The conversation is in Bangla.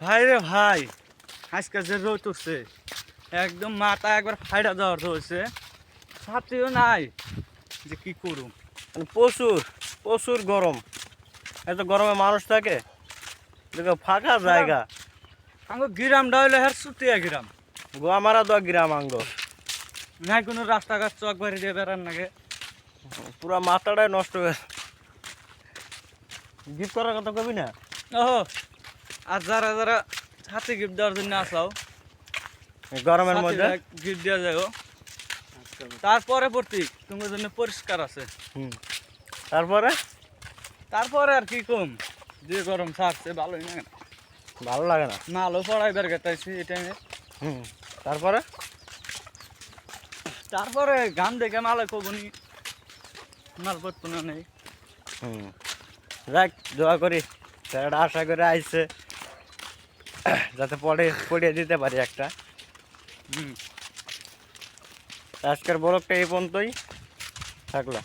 ভাই রে ভাই, আজকে যে রোদ উঠছে একদম মাথা একবার ফাইটা যাওয়ার হয়েছে। ছাত্রীও নাই যে কি করুম। মানে প্রচুর প্রচুর গরম। এত গরমে মানুষ থাকে, দেখো ফাঁকা জায়গা। আঙ্গ গ্রামটা হইলে হ্যাঁ সুতিয়া গ্রাম, গোয়ামারা দোয়া গ্রাম আঙ্গ। নাই কোনো রাস্তাঘাট চক বাড়ি দিয়ে বেড়ান নাকি। পুরা মাথাটাই নষ্ট হয়ে গিফট করার কথা কবি না। ওহো, আর যারা যারা ছাত্রী গিফট দেওয়ার জন্য আসাও এই গরমের মধ্যে গিফট দেওয়া যাও। তারপরে প্রতীক তোমার জন্য পরিষ্কার আছে। হুম। তারপরে তারপরে আর কি কম, যে গরম ছাড়ছে ভালোই না, ভালো লাগে না। মালও পড়াইবার গেতাইছি এই টাইমে। হুম। তারপরে তারপরে গান দেখে মালে কবনি মাল পড়তো না নেই। হুম। যাক, দোয়া করি স্যারটা আশা করে আইছে যাতে পড়িয়ে দিতে পারি একটা। হুম। আজকের ব্লগটা এই পর্যন্তই থাকলো।